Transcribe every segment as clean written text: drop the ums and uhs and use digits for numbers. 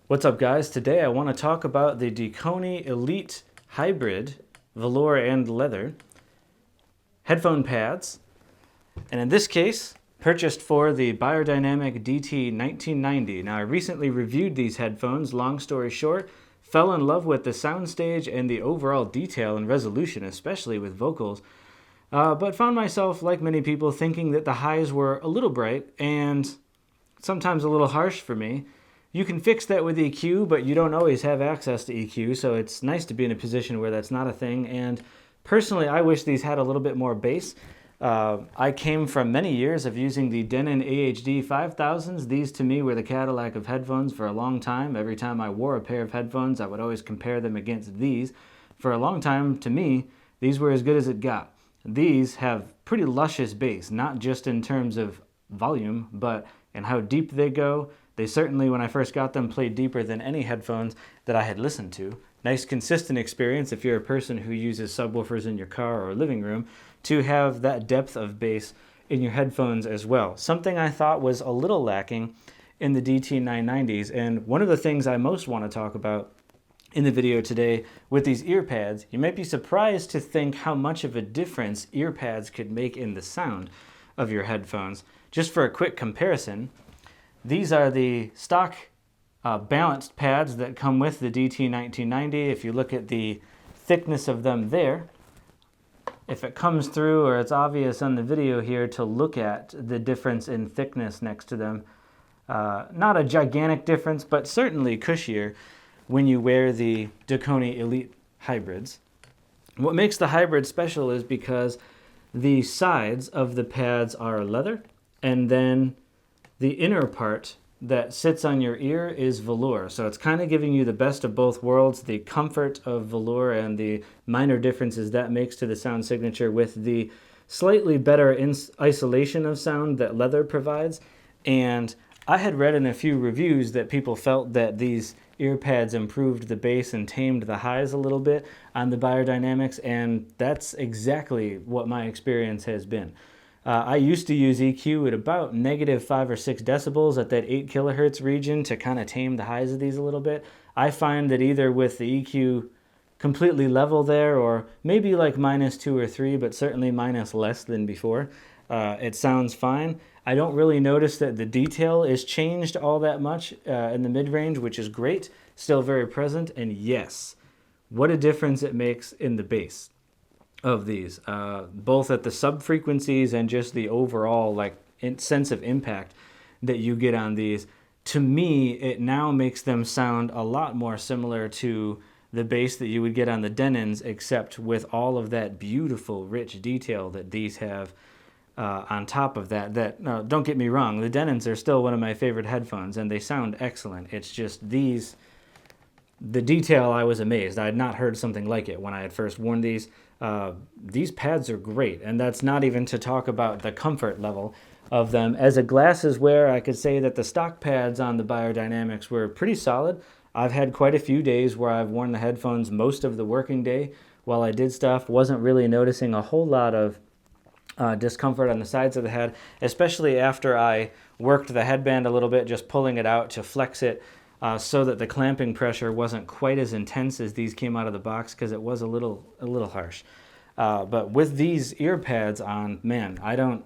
What's up, guys? Today I want to talk about the Dekoni Elite Hybrid velour and leather headphone pads, and in this case purchased for the Beyerdynamic DT 1990. Now, I recently reviewed these headphones. Long story short, fell in love with the soundstage and the overall detail and resolution, especially with vocals, but found myself, like many people, thinking that the highs were a little bright and sometimes a little harsh for me. You can fix that with EQ, but you don't always have access to EQ, so it's nice to be in a position where that's not a thing. And personally, I wish these had a little bit more bass. I came from many years of using the Denon AHD 5000s. These to me were the Cadillac of headphones for a long time. Every time I wore a pair of headphones, I would always compare them against these. For a long time, to me, these were as good as it got. These have pretty luscious bass, not just in terms of volume, but in how deep they go. They certainly, when I first got them, played deeper than any headphones that I had listened to. Nice, consistent experience if you're a person who uses subwoofers in your car or living room, to have that depth of bass in your headphones as well. Something I thought was a little lacking in the DT 990s, and one of the things I most want to talk about in the video today with these ear pads, you might be surprised to think how much of a difference ear pads could make in the sound of your headphones. Just for a quick comparison, these are the stock balanced pads that come with the DT 1990. If you look at the thickness of them there, if it comes through or it's obvious on the video here to look at the difference in thickness next to them, not a gigantic difference, but certainly cushier when you wear the Dekoni Elite Hybrids. What makes the hybrid special is because the sides of the pads are leather, and then the inner part that sits on your ear is velour. So it's kind of giving you the best of both worlds, the comfort of velour and the minor differences that makes to the sound signature with the slightly better isolation of sound that leather provides. And I had read in a few reviews that people felt that these ear pads improved the bass and tamed the highs a little bit on the Beyerdynamics, and that's exactly what my experience has been. I used to use EQ at about -5 or 6 decibels at that 8 kilohertz region to kind of tame the highs of these a little bit. I find that either with the EQ completely level there, or maybe like -2 or 3, but certainly minus less than before, it sounds fine. I don't really notice that the detail is changed all that much in the mid-range, which is great, still very present, and yes, what a difference it makes in the bass of these, both at the sub-frequencies and just the overall sense of impact that you get on these. To me, it now makes them sound a lot more similar to the bass that you would get on the Denons, except with all of that beautiful, rich detail that these have on top of that. No, don't get me wrong, the Denons are still one of my favorite headphones, and they sound excellent. It's just these, the detail, I was amazed. I had not heard something like it when I had first worn these. These pads are great, and that's not even to talk about the comfort level of them. As a glasses wearer, I could say that the stock pads on the Beyerdynamics were pretty solid. I've had quite a few days where I've worn the headphones most of the working day while I did stuff, wasn't really noticing a whole lot of discomfort on the sides of the head, especially after I worked the headband a little bit, just pulling it out to flex it so that the clamping pressure wasn't quite as intense as these came out of the box, because it was a little harsh. But with these ear pads on, man, I don't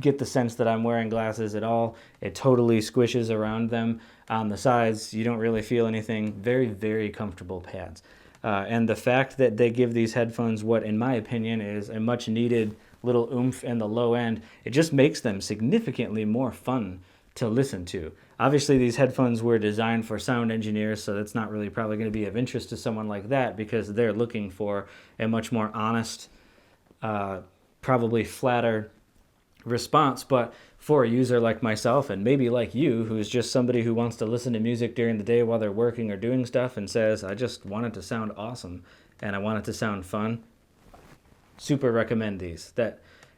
get the sense that I'm wearing glasses at all. It totally squishes around them on the sides. You don't really feel anything. Very, very comfortable pads. And the fact that they give these headphones what, in my opinion, is a much needed little oomph in the low end, it just makes them significantly more fun to listen to. Obviously, these headphones were designed for sound engineers, so that's not really probably going to be of interest to someone like that, because they're looking for a much more honest, probably flatter response. But for a user like myself, and maybe like you, who's just somebody who wants to listen to music during the day while they're working or doing stuff and says, I just want it to sound awesome and I want it to sound fun, super recommend these.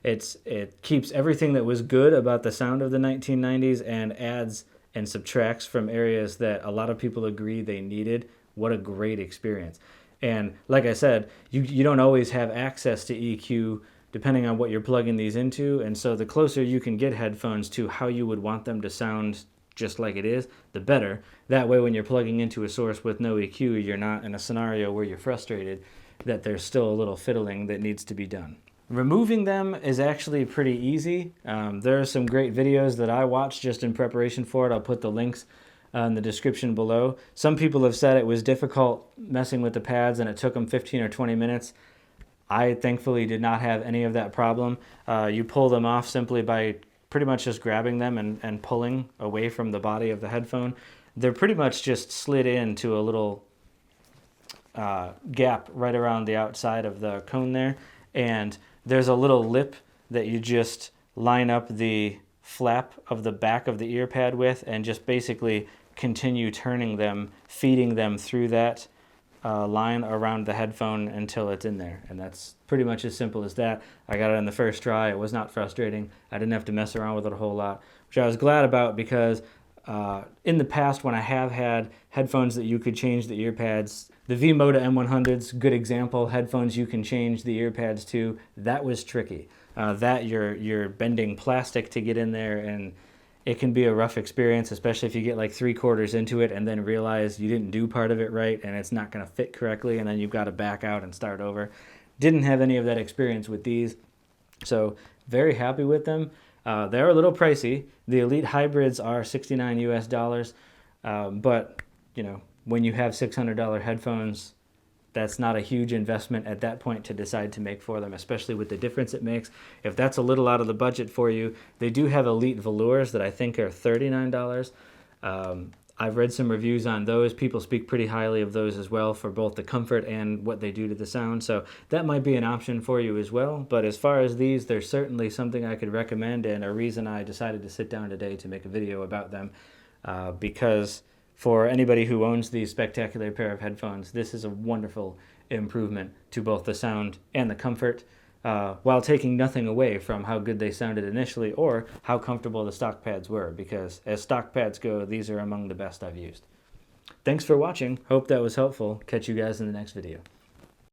It keeps everything that was good about the sound of the 1990s and adds and subtracts from areas that a lot of people agree they needed. What a great experience. And like I said, you don't always have access to EQ depending on what you're plugging these into, and so the closer you can get headphones to how you would want them to sound just like it is, the better. That way when you're plugging into a source with no EQ, you're not in a scenario where you're frustrated that there's still a little fiddling that needs to be done. Removing them is actually pretty easy. There are some great videos that I watched just in preparation for it. I'll put the links in the description below. Some people have said it was difficult messing with the pads and it took them 15 or 20 minutes. I thankfully did not have any of that problem. You pull them off simply by pretty much just grabbing them and pulling away from the body of the headphone. They're pretty much just slid into a little gap right around the outside of the cone there, and there's a little lip that you just line up the flap of the back of the ear pad with and just basically continue turning them, feeding them through that line around the headphone until it's in there. And that's pretty much as simple as that. I got it on the first try. It was not frustrating. I didn't have to mess around with it a whole lot, which I was glad about, because in the past when I have had headphones that you could change the ear pads, the V-Moda M100's good example, headphones you can change the ear pads to, that was tricky. That you're bending plastic to get in there, and it can be a rough experience, especially if you get like 3/4 into it and then realize you didn't do part of it right and it's not going to fit correctly, and then you've got to back out and start over. Didn't have any of that experience with these, so very happy with them. They're a little pricey. The Elite Hybrids are $69 US, but you know, when you have $600 headphones, that's not a huge investment at that point to decide to make for them, especially with the difference it makes. If that's a little out of the budget for you, they do have Elite velours that I think are $39. I've read some reviews on those. People speak pretty highly of those as well for both the comfort and what they do to the sound. So that might be an option for you as well. But as far as these, they're certainly something I could recommend, and a reason I decided to sit down today to make a video about them, because for anybody who owns these spectacular pair of headphones, this is a wonderful improvement to both the sound and the comfort, while taking nothing away from how good they sounded initially or how comfortable the stock pads were, because as stock pads go, these are among the best I've used. Thanks for watching. Hope that was helpful. Catch you guys in the next video.